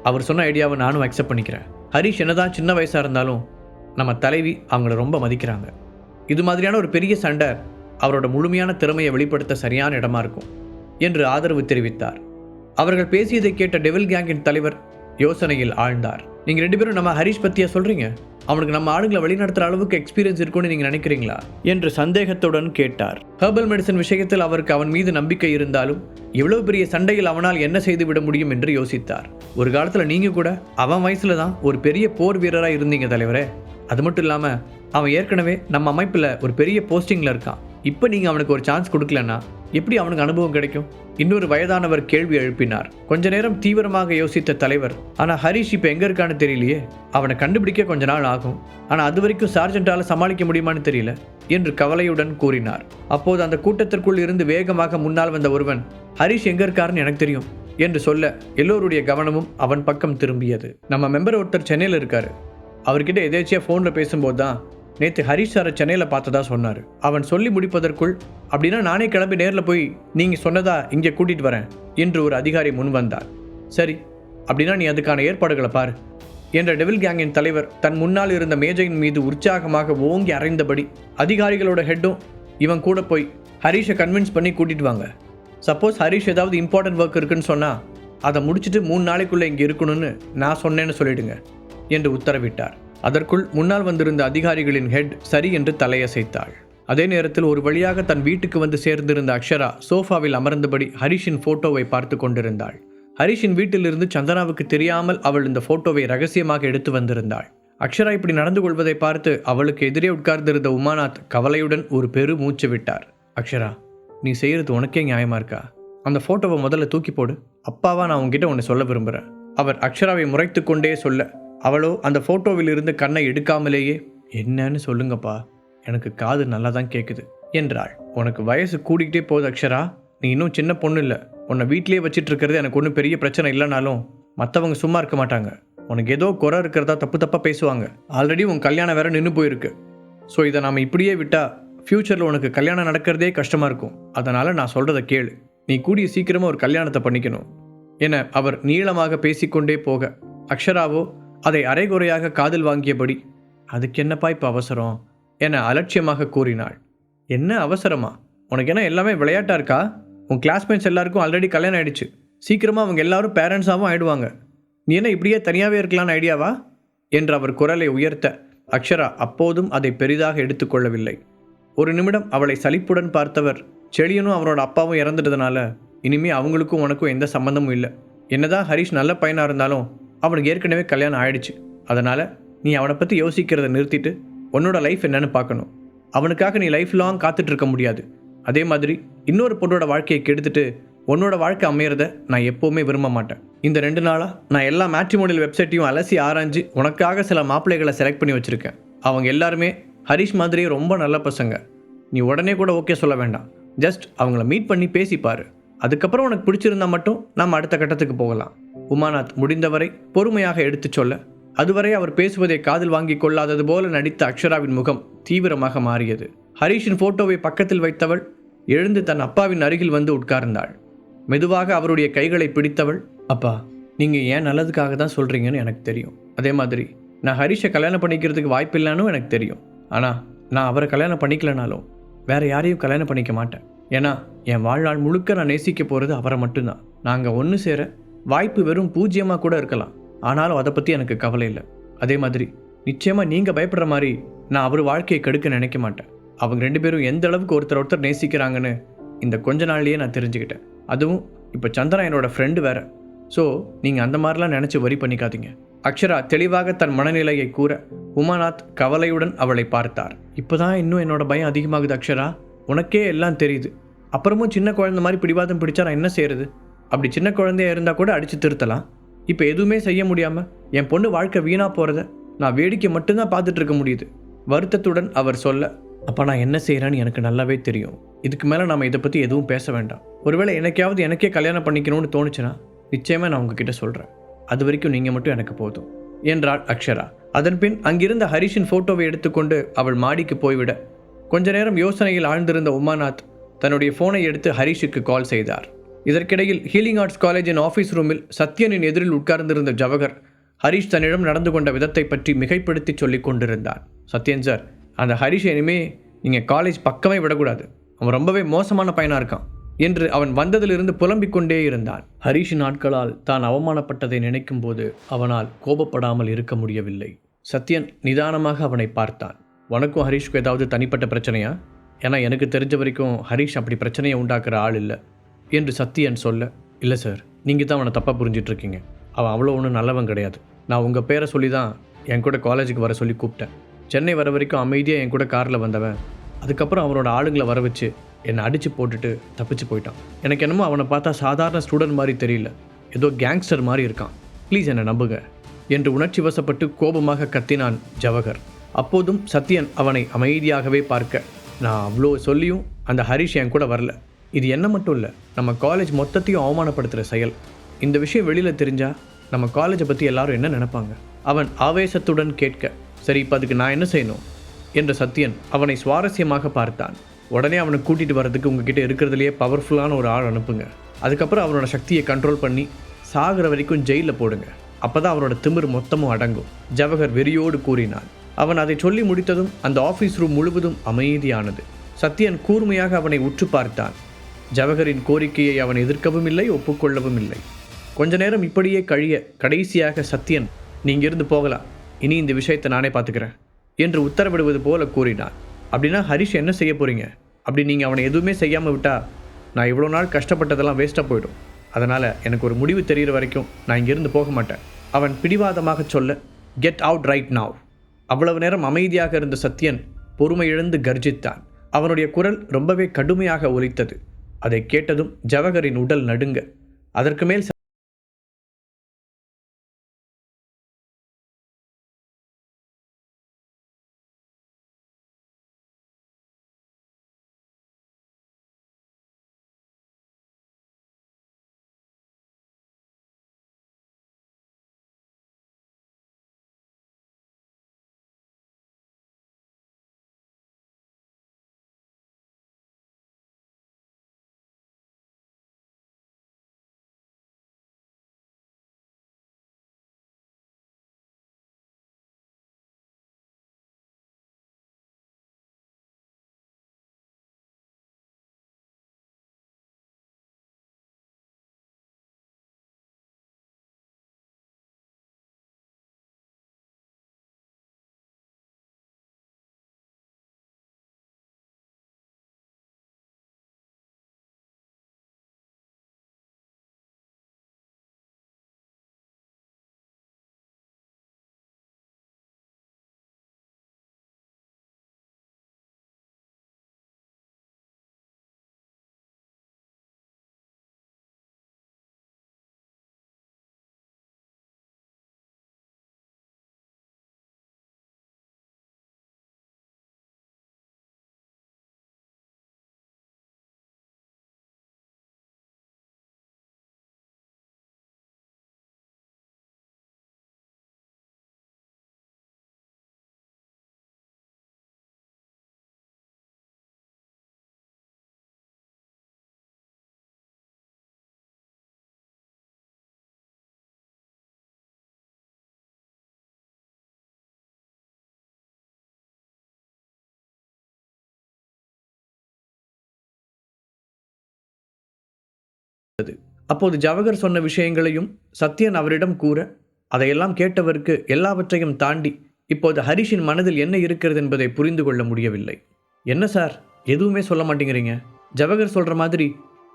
அவர் சொன்ன ஐடியாவை நானும் அக்செப்ட் பண்ணிக்கிறேன். ஹரிஷ் என்னதான் சின்ன வயசாக இருந்தாலும் நம்ம தலைவி அவங்கள ரொம்ப மதிக்கிறாங்க. இது மாதிரியான ஒரு பெரிய சண்டை அவரோட முழுமையான திறமையை வெளிப்படுத்த சரியான இடமா இருக்கும் என்று ஆதரவு தெரிவித்தார். அவர்கள் பேசியதை கேட்ட டெவில் கேங்கின் தலைவர் யோசனையில் ஆழ்ந்தார். நீங்கள் 2 பேரும் நம்ம ஹரிஷ் பற்றியா சொல்கிறீங்க? அவனுக்கு நம்ம ஆளுங்களை வழிநடத்துகிற அளவுக்கு எக்ஸ்பீரியன்ஸ் இருக்குன்னு நீங்கள் நினைக்கிறீங்களா என்று சந்தேகத்துடன் கேட்டார். ஹெர்பல் மெடிசன் விஷயத்தில் அவருக்கு அவன் மீது நம்பிக்கை இருந்தாலும் இவ்வளவு பெரிய சண்டையில் அவனால் என்ன செய்துவிட முடியும் என்று யோசித்தார். ஒரு காலத்தில் நீங்கள் கூட அவன் வயசுல தான் ஒரு பெரிய போர் வீரராக இருந்தீங்க தலைவரே. அது மட்டும் இல்லாமல் அவன் ஏற்கனவே நம்ம அமைப்பில் ஒரு பெரிய போஸ்டிங்கில் இருக்கான். இப்போ நீங்கள் அவனுக்கு ஒரு சான்ஸ் கொடுக்கலன்னா எப்படி அவனுக்கு அனுபவம் கிடைக்கும்? இன்னொரு வயதானவர் கேள்வி எழுப்பினார். கொஞ்ச நேரம் தீவிரமாக யோசித்த தலைவர், ஆனால் ஹரிஷ் இப்போ எங்கே இருக்கான்னு தெரியலையே, அவனை கண்டுபிடிக்க கொஞ்ச நாள் ஆகும், ஆனால் அது வரைக்கும் சார்ஜென்ட்டால் சமாளிக்க முடியுமான்னு தெரியல என்று கவலையுடன் கூறினார். அப்போது அந்த கூட்டத்திற்குள் இருந்து வேகமாக முன்னால் வந்த ஒருவன், ஹரிஷ் எங்கே இருக்காருன்னு எனக்கு தெரியும் என்று சொல்ல எல்லோருடைய கவனமும் அவன் பக்கம் திரும்பியது. நம்ம மெம்பர் ஒருத்தர் சென்னையில் இருக்காரு. அவர்கிட்ட எதேச்சியாக ஃபோனில் பேசும்போது தான் நேற்று ஹரிஷ் சாரை சென்னையில் பார்த்ததா சொன்னார். அவன் சொல்லி முடிப்பதற்குள், அப்படின்னா நானே கிளம்பி நேரில் போய் நீங்கள் சொன்னதா இங்கே கூட்டிகிட்டு வரேன் என்று ஒரு அதிகாரி முன் வந்தார். சரி, அப்படின்னா நீ அதுக்கான ஏற்பாடுகளை பாரு என்ற டெவில் கேங்கின் தலைவர் தன் முன்னால் இருந்த மேஜையின் மீது உற்சாகமாக ஓங்கி அறைந்தபடி, அதிகாரிகளோட ஹெட்டும் இவன் கூட போய் ஹரிஷை கன்வின்ஸ் பண்ணி கூட்டிகிட்டு வாங்க. சப்போஸ் ஹரிஷ் ஏதாவது இம்பார்ட்டன்ட் ஒர்க் இருக்குன்னு சொன்னால் அதை முடிச்சுட்டு 3 நாளைக்குள்ளே இங்கே இருக்கணும்னு நான் சொன்னேன்னு சொல்லிடுங்க என்று உத்தரவிட்டார். அதற்குள் முன்னால் வந்திருந்த அதிகாரிகளின் ஹெட் சரி என்று தலையசைத்தாள். அதே நேரத்தில் ஒரு வழியாக தன் வீட்டுக்கு வந்து சேர்ந்திருந்த அக்ஷரா சோஃபாவில் அமர்ந்தபடி ஹரிஷின் போட்டோவை பார்த்து கொண்டிருந்தாள். ஹரிஷின் வீட்டிலிருந்து சந்தனாவுக்கு தெரியாமல் அவள் இந்த போட்டோவை ரகசியமாக எடுத்து வந்திருந்தாள். அக்ஷரா இப்படி நடந்து கொள்வதை பார்த்து அவளுக்கு எதிரே உட்கார்ந்திருந்த உமாநாத் கவலையுடன் ஒரு பெரு மூச்சு விட்டார். அக்ஷரா, நீ செய்யறது உனக்கே நியாயமா இருக்கா? அந்த போட்டோவை முதல்ல தூக்கி போடு. அப்பாவா நான் உங்ககிட்ட ஒன்று சொல்ல விரும்புகிறேன். அவர் அக்ஷராவை முறைத்து கொண்டே சொல்ல, அவளோ அந்த ஃபோட்டோவில் இருந்து கண்ணை எடுக்காமலேயே, என்னன்னு சொல்லுங்கப்பா, எனக்கு காது நல்லா தான் கேட்குது என்றாள். உனக்கு வயசு கூடிக்கிட்டே போகுது அக்ஷரா, நீ இன்னும் சின்ன பொண்ணு இல்லை. உன்னை வீட்டிலே வச்சிட்டு இருக்கிறது எனக்கு ஒன்றும் பெரிய பிரச்சனை இல்லைனாலும் மற்றவங்க சும்மா இருக்க மாட்டாங்க. உனக்கு ஏதோ குறை இருக்கிறதா தப்பாக பேசுவாங்க. ஆல்ரெடி உன் கல்யாணம் வேற நின்று போயிருக்கு. ஸோ இதை நாம் இப்படியே விட்டால் ஃப்யூச்சரில் உனக்கு கல்யாணம் நடக்கிறதே கஷ்டமாக இருக்கும். அதனால் நான் சொல்கிறத கேளு. நீ கூடிய சீக்கிரமாக ஒரு கல்யாணத்தை பண்ணிக்கணும் என அவர் நீளமாக பேசிக்கொண்டே போக, அக்ஷராவோ அதை அரைகுறையாக காதில் வாங்கியபடி, அதுக்கு என்னப்பா இப்போ அவசரம் என அலட்சியமாக கூறினாள். என்ன அவசரமா? உனக்கு என்ன எல்லாமே விளையாட்டாக இருக்கா? உன் கிளாஸ்மேட்ஸ் எல்லாருக்கும் ஆல்ரெடி கல்யாணம் ஆகிடுச்சு. சீக்கிரமாக அவங்க எல்லாரும் பேரண்ட்ஸாகவும் ஆகிடுவாங்க. நீ என்ன இப்படியே தனியாகவே இருக்கலான்னு ஐடியாவா என்று அவர் குரலை உயர்த்த, அக்ஷரா அப்போதும் அதை பெரிதாக எடுத்துக்கொள்ளவில்லை. ஒரு நிமிடம் அவளை சலிப்புடன் பார்த்தவர், செழியனும் அவரோட அப்பாவும் இறந்துட்டதுனால இனிமேல் அவங்களுக்கும் உனக்கும் எந்த சம்மந்தமும் இல்லை. என்னதான் ஹரிஷ் நல்ல பையனாக இருந்தாலும் அவனுக்கு ஏற்கனவே கல்யாணம் ஆயிடுச்சு. அதனால் நீ அவனை பற்றி யோசிக்கிறத நிறுத்திட்டு உன்னோட லைஃப் என்னன்னு பார்க்கணும். அவனுக்காக நீ லைஃப் லாங் காத்துட்டு இருக்க முடியாது. அதே மாதிரி இன்னொரு பொண்ணோட வாழ்க்கையை கெடுத்துட்டு உன்னோட வாழ்க்கை அமையறத நான் எப்போவுமே விரும்ப மாட்டேன். இந்த 2 நாளாக நான் எல்லா மேட்ரிமோனியல் வெப்சைட்டையும் அலசி ஆராய்ஞ்சு உனக்காக சில மாப்பிள்ளைகளை செலக்ட் பண்ணி வச்சுருக்கேன். அவங்க எல்லாருமே ஹரிஷ் மாதிரியே ரொம்ப நல்ல பசங்க. நீ உடனே கூட ஓகே சொல்ல வேண்டாம். ஜஸ்ட் அவங்கள மீட் பண்ணி பேசிப்பாரு. அதுக்கப்புறம் உனக்கு பிடிச்சிருந்தா மட்டும் நாம் அடுத்த கட்டத்துக்கு போகலாம். உமாநாத் முடிந்தவரை பொறுமையாக எடுத்து சொல்ல, அதுவரை அவர் பேசுவதை காதில் வாங்கி கொள்ளாதது போல நடித்த அக்ஷராவின் முகம் தீவிரமாக மாறியது. ஹரிஷின் போட்டோவை பக்கத்தில் வைத்தவள் எழுந்து தன் அப்பாவின் அருகில் வந்து உட்கார்ந்தாள். மெதுவாக அவருடைய கைகளை பிடித்தவள், அப்பா, நீங்கள் ஏன் நல்லதுக்காக தான் சொல்கிறீங்கன்னு எனக்கு தெரியும். அதே மாதிரி நான் ஹரிஷை கல்யாணம் பண்ணிக்கிறதுக்கு வாய்ப்பில்லைன்னு எனக்கு தெரியும். ஆனால் நான் அவரை கல்யாணம் பண்ணிக்கலனாலும் வேறு யாரையும் கல்யாணம் பண்ணிக்க மாட்டேன். ஏன்னா என் வாழ்நாள் முழுக்க நான் நேசிக்க போகிறது அவரை மட்டும்தான். நாங்கள் ஒன்று சேர வாய்ப்பு வெறும் 0 கூட இருக்கலாம். ஆனாலும் அதை பற்றி எனக்கு கவலை இல்லை. அதே மாதிரி நிச்சயமாக நீங்கள் பயப்படுற மாதிரி நான் அவர் வாழ்க்கையை கெடுக்க நினைக்க மாட்டேன். அவங்க 2 பேரும் எந்த அளவுக்கு ஒருத்தர் நேசிக்கிறாங்கன்னு இந்த கொஞ்ச நாள்லேயே நான் தெரிஞ்சுக்கிட்டேன். அதுவும் இப்போ சந்திரா என்னோட ஃப்ரெண்டு வேற. ஸோ நீங்கள் அந்த மாதிரிலாம் நினச்சி வரி பண்ணிக்காதீங்க. அக்ஷரா தெளிவாக தன் மனநிலையை கூற, உமாநாத் கவலையுடன் அவளை பார்த்தார். இப்போதான் இன்னும் என்னோட பயம் அதிகமாகுது அக்ஷரா. உனக்கே எல்லாம் தெரியுது. அப்புறமும் சின்ன குழந்தை மாதிரி பிடிவாதம் பிடிச்சா நான் என்ன செய்யறது? அப்படி சின்ன குழந்தையா இருந்தால் கூட அடித்து திருத்தலாம். இப்போ எதுவுமே செய்ய முடியாமல் என் பொண்ணு வாழ்க்கை வீணாக போகிறத நான் வேடிக்கை மட்டும்தான் பார்த்துட்டு இருக்க முடியுது வருத்தத்துடன் அவர் சொல்ல, அப்போ நான் என்ன செய்கிறேன்னு எனக்கு நல்லாவே தெரியும். இதுக்கு மேலே நாம் இதை பற்றி எதுவும் பேச வேண்டாம். ஒருவேளை எனக்கே கல்யாணம் பண்ணிக்கணும்னு தோணுச்சுன்னா நிச்சயமாக நான் உங்ககிட்ட சொல்கிறேன். அது வரைக்கும் நீங்கள் மட்டும் எனக்கு போதும் என்றாள் அக்ஷரா. அதன்பின் அங்கிருந்த ஹரிஷின் ஃபோட்டோவை எடுத்துக்கொண்டு அவள் மாடிக்கு போய்விட, கொஞ்ச நேரம் யோசனையில் ஆழ்ந்திருந்த உமாநாத் தன்னுடைய ஃபோனை எடுத்து ஹரிஷுக்கு கால் செய்தார். இதற்கிடையில் ஹீலிங் ஆர்ட்ஸ் காலேஜின் ஆஃபீஸ் ரூமில் சத்யனின் எதிரில் உட்கார்ந்திருந்த ஜவஹர் ஹரிஷ் தன்னிடம் நடந்து கொண்ட விதத்தை பற்றி மிகைப்படுத்தி சொல்லிக் கொண்டிருந்தான். சத்யன் சார், அந்த ஹரிஷ் இனிமே நீங்கள் காலேஜ் பக்கமே விடக்கூடாது. அவன் ரொம்பவே மோசமான பையனாக இருக்கான் என்று அவன் வந்ததிலிருந்து புலம்பிக் கொண்டே இருந்தான். ஹரிஷின் நாட்களால் தான் அவமானப்பட்டதை நினைக்கும் போது அவனால் கோபப்படாமல் இருக்க முடியவில்லை. சத்யன் நிதானமாக அவனை பார்த்தான். உனக்கும் ஹரிஷ்க்கும் ஏதாவது தனிப்பட்ட பிரச்சனையா? ஏன்னா எனக்கு தெரிஞ்ச வரைக்கும் ஹரிஷ் அப்படி பிரச்சனையை உண்டாக்குற ஆள் இல்லை என்று சத்யன் சொல்ல, இல்லை சார், நீங்கள் தான் அவனை தப்பாக புரிஞ்சிட்ருக்கீங்க. அவன் அவ்வளோ ஒன்றும் நல்லவன் கிடையாது. நான் உங்கள் பேரை சொல்லி தான் என் கூட காலேஜுக்கு வர சொல்லி கூப்பிட்டேன். சென்னை வர வரைக்கும் அமைதியாக என் கூட காரில் வந்தவன் அதுக்கப்புறம் அவனோட ஆளுங்களை வர வச்சு என்னை அடித்து போட்டுட்டு தப்பிச்சு போயிட்டான். எனக்கு என்னமோ அவனை பார்த்தா சாதாரண ஸ்டூடெண்ட் மாதிரி தெரியல, ஏதோ கேங்ஸ்டர் மாதிரி இருக்கான். ப்ளீஸ் என்னை நம்புங்க என்று உணர்ச்சி வசப்பட்டு கோபமாக கத்தினான் ஜவஹர். அப்போதும் சத்யன் அவனை அமைதியாகவே பார்க்க, நான் அவ்வளோ சொல்லியும் அந்த ஹரிஷ் என் கூட வரல. இது என்ன மட்டும் இல்லை, நம்ம காலேஜ் மொத்தத்தையும் அவமானப்படுத்துகிற செயல். இந்த விஷயம் வெளியில் தெரிஞ்சால் நம்ம காலேஜை பற்றி எல்லாரும் என்ன நினைப்பாங்க? அவன் ஆவேசத்துடன் கேட்க, சரி இப்போ அதுக்கு நான் என்ன செய்யணும் என்ற சத்யன் அவனை சுவாரஸ்யமாக பார்த்தான். உடனே அவனை கூட்டிகிட்டு வர்றதுக்கு உங்ககிட்ட இருக்கிறதுலையே பவர்ஃபுல்லான ஒரு ஆள் அனுப்புங்க. அதுக்கப்புறம் அவனோட சக்தியை கண்ட்ரோல் பண்ணி சாகிற வரைக்கும் ஜெயிலில் போடுங்க. அப்போ தான் அவனோட திமிர் மொத்தமும் அடங்கும். ஜவஹர் வெறியோடு கூறினான். அவன் அதை சொல்லி முடித்ததும் அந்த ஆஃபீஸ் ரூம் முழுவதும் அமைதியானது. சத்யன் கூர்மையாக அவனை உற்று பார்த்தான். ஜவஹரின் கோரிக்கையை அவன் எதிர்க்கவும் இல்லை, ஒப்புக்கொள்ளவும் இல்லை. கொஞ்ச நேரம் இப்படியே கழிய கடைசியாக சத்யன், நீங்க இருந்து போகலாம், இனி இந்த விஷயத்தை நானே பார்த்துக்கிறேன் என்று உத்தரவிடுவது போல கூறினான். அப்படின்னா ஹரிஷ் என்ன செய்ய போறீங்க? அப்படி நீங்கள் அவனை எதுவுமே செய்யாமல் விட்டா நான் இவ்வளோ நாள் கஷ்டப்பட்டதெல்லாம் வேஸ்ட்டாக போயிடும். அதனால் எனக்கு ஒரு முடிவு தெரிகிற வரைக்கும் நான் இங்கேருந்து போக மாட்டேன். அவன் பிடிவாதமாக சொல்ல, கெட் அவுட் ரைட் நாவ். அவ்வளவு நேரம் அமைதியாக இருந்த சத்யன் பொறுமை இழந்து கர்ஜித்தான். அவனுடைய குரல் ரொம்பவே கடுமையாக ஒலித்தது. அதை கேட்டதும் ஜவஹரின் உடல் நடுங்க. அதற்கு மேல் அப்போது ஜவஹர் சொன்ன விஷயங்களையும் சத்யன் அவரிடம் கூற, அதையெல்லாம் கேட்டவருக்கு எல்லாவற்றையும் தாண்டி இப்போது ஹரிஷின் மனதில் என்ன இருக்கிறது என்பதை புரிந்து கொள்ள முடியவில்லை. என்ன சார், எதுவுமே சொல்ல மாட்டேங்கிறீங்க? ஜவஹர் சொல்கிற மாதிரி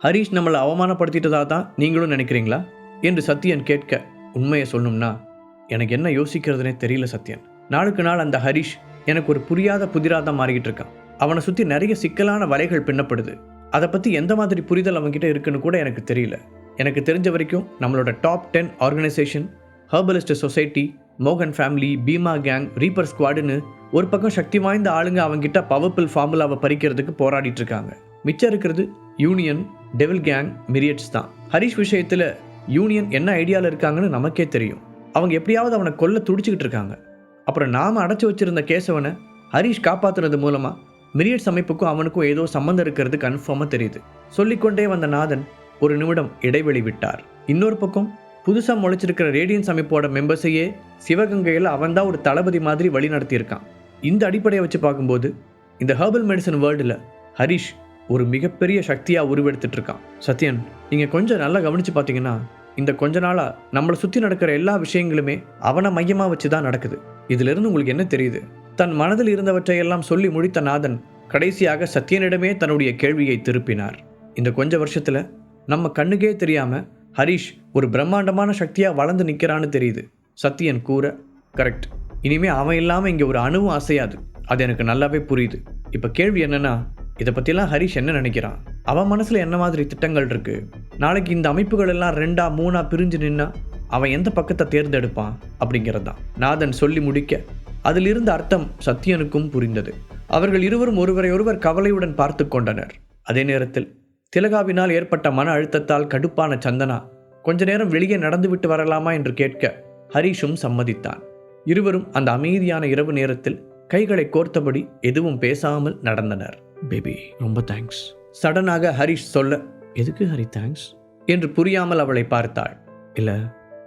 ஹரிஷ் நம்மளை அவமானப்படுத்திட்டதா தான் நீங்களும் நினைக்கிறீங்களா என்று சத்யன் கேட்க, உண்மையை சொல்லணும்னா எனக்கு என்ன யோசிக்கிறதுனே தெரியல சத்யன். நாளுக்கு நாள் அந்த ஹரிஷ் எனக்கு ஒரு புரியாத புதிராக தான் மாறிக்கிட்டு இருக்கான். அவனை சுற்றி நிறைய சிக்கலான வலைகள் பின்னப்படுது. அதை பற்றி எந்த மாதிரி புரிதல் அவங்ககிட்ட இருக்குன்னு கூட எனக்கு தெரியல. எனக்கு தெரிஞ்ச வரைக்கும் நம்மளோட டாப் 10 ஆர்கனைசேஷன், ஹெர்பலிஸ்ட் சொசைட்டி, மோகன் ஃபேமிலி, பீமா கேங், ரீப்பர் ஸ்குவாடுன்னு ஒரு பக்கம் சக்தி வாய்ந்த ஆளுங்க அவங்ககிட்ட பவர்ஃபுல் ஃபார்முலாவை பறிக்கிறதுக்கு போராடிட்டு இருக்காங்க. மிச்சம் இருக்கிறது யூனியன், டெவில் கேங், மிரியட்ஸ் தான். ஹரிஷ் விஷயத்தில் யூனியன் என்ன ஐடியாவில் இருக்காங்கன்னு நமக்கே தெரியும். அவங்க எப்படியாவது அவனை கொல்ல துடிச்சுக்கிட்டு இருக்காங்க. அப்புறம் நாம் அடைச்சி வச்சிருந்த கேசவனை ஹரிஷ் காப்பாற்றுறது மூலமாக மிரியட்ஸ் அமைப்புக்கும் அவனுக்கும் ஏதோ சம்மந்தம் இருக்கிறது கன்ஃபார்மாக தெரியுது. சொல்லிக்கொண்டே வந்த நாதன், ஒரு நிமிடம் இடைவெளி விட்டார். இன்னொரு பக்கம் புதுசாக முளைச்சிருக்கிற ரேடியன்ஸ் அமைப்போட மெம்பர்ஸையே சிவகங்கையில் அவன் தான் ஒரு தளபதி மாதிரி வழி நடத்தியிருக்கான். இந்த அடிப்படையை வச்சு பார்க்கும்போது இந்த ஹெர்பல் மெடிசன் வேர்ல்டில் ஹரிஷ் ஒரு மிகப்பெரிய சக்தியாக உருவெடுத்துட்டு இருக்கான். சத்யன், நீங்கள் கொஞ்சம் நல்லா கவனித்து பார்த்தீங்கன்னா இந்த கொஞ்ச நாளாக நம்மளை சுற்றி நடக்கிற எல்லா விஷயங்களுமே அவனை மையமாக வச்சு தான் நடக்குது. இதிலிருந்து உங்களுக்கு என்ன தெரியுது? தன் மனதில் இருந்தவற்றையெல்லாம் சொல்லி முடித்த நாதன் கடைசியாக சத்யனிடமே தன்னுடைய கேள்வியை திருப்பினார். இந்த கொஞ்ச வருஷத்தில் நம்ம கண்ணுக்கே தெரியாமல் ஹரிஷ் ஒரு பிரம்மாண்டமான சக்தியாக வளர்ந்து நிற்கிறான்னு தெரியுது. சத்யன் கூற கரெக்ட். இனிமே அவன் இல்லாமல் இங்கே ஒரு அணுவும் அசையாது. அது எனக்கு நல்லாவே புரியுது. இப்போ கேள்வி என்னன்னா, இதை பற்றிலாம் ஹரிஷ் என்ன நினைக்கிறான்? அவன் மனசில் என்ன மாதிரி திட்டங்கள் இருக்கு? நாளைக்கு இந்த அமைப்புகள் எல்லாம் 2 3 பிரிஞ்சு நின்னா அவன் எந்த பக்கத்தை தேர்ந்தெடுப்பான் அப்படிங்கிறது தான். நாதன் சொல்லி முடிக்க அதிலிருந்த அர்த்தம் சத்யனுக்கும் புரிந்தது. அவர்கள் இருவரும் ஒருவரையொருவர் கவலையுடன் பார்த்து கொண்டனர். அதே நேரத்தில் திலகாவினால் ஏற்பட்ட மன அழுத்தத்தால் கடுப்பான சந்தனா கொஞ்ச நேரம் வெளியே நடந்துவிட்டு வரலாமா என்று கேட்க ஹரிஷும் சம்மதித்தான். இருவரும் அந்த அமைதியான இரவு நேரத்தில் கைகளை கோர்த்தபடி எதுவும் பேசாமல் நடந்தனர். பேபி, ரொம்ப தேங்க்ஸ். சடனாக ஹரிஷ் சொல்ல, எதுக்கு ஹரி தேங்க்ஸ் என்று புரியாமல் அவளை பார்த்தாள். இல்லை,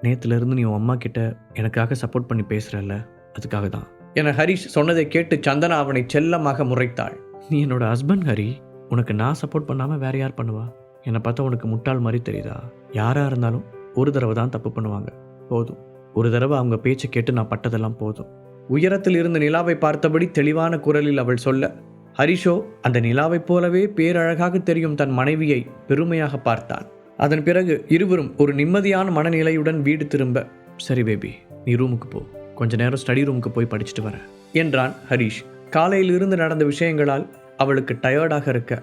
நேற்றுலேருந்து நீ உன் அம்மா கிட்ட எனக்காக சப்போர்ட் பண்ணி பேசுகிறல்ல, அதுக்காக தான் என ஹரிஷ் சொன்னதை கேட்டு சந்தனா அவனை செல்லமாக முறைத்தாள். நீ என்னோட ஹஸ்பண்ட் ஹரி, உனக்கு நான் சப்போர்ட் பண்ணாமல் வேற யார் பண்ணுவா? என்னை பார்த்தா உனக்கு முட்டாள் மாதிரி தெரியுதா? யாராக இருந்தாலும் ஒரு தடவை தான் தப்பு பண்ணுவாங்க. போதும், ஒரு தடவை அவங்க பேச்சை கேட்டு நான் பட்டதெல்லாம் போதும். உயரத்தில் இருந்து நிலாவை பார்த்தபடி தெளிவான குரலில் அவள் சொல்ல, ஹரிஷோ அந்த நிலாவைப் போலவே பேரழகாக தெரியும் தன் மனைவியை பெருமையாக பார்த்தான். அதன் பிறகு இருவரும் ஒரு நிம்மதியான மனநிலையுடன் வீடு திரும்ப, சரி பேபி, நீ ரூமுக்கு போ, கொஞ்ச நேரம் ஸ்டடி ரூமுக்கு போய் படிச்சுட்டு வரேன் என்றான் ஹரிஷ். காலையில் இருந்து நடந்த விஷயங்களால் அவளுக்கு டயர்டாக இருக்க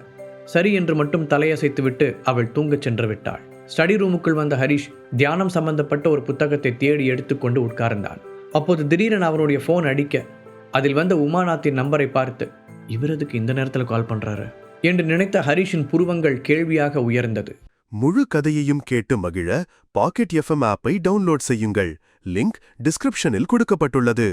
சரி என்று மட்டும் தலையசைத்துவிட்டு அவள் தூங்கச் சென்று விட்டாள். ஸ்டடி ரூமுக்குள் வந்த ஹரிஷ் தியானம் சம்பந்தப்பட்ட ஒரு புத்தகத்தை தேடி எடுத்துக்கொண்டு உட்கார்ந்தான். அப்போது திடீரென அவனுடைய ஃபோன் அடிக்க அதில் வந்த உமாநாத்தின் நம்பரை பார்த்து, இவரதுக்கு இந்த நேரத்தில் கால் பண்றாரு என்று நினைத்த ஹரிஷின் புருவங்கள் கேள்வியாக உயர்ந்தது. முழு கதையையும் கேட்டு மகிழ பாக்கெட் FM ஆப்பை டவுன்லோட் செய்யுங்கள். லிங்க் டிஸ்கிரிப்ஷனில் கொடுக்கப்பட்டுள்ளது.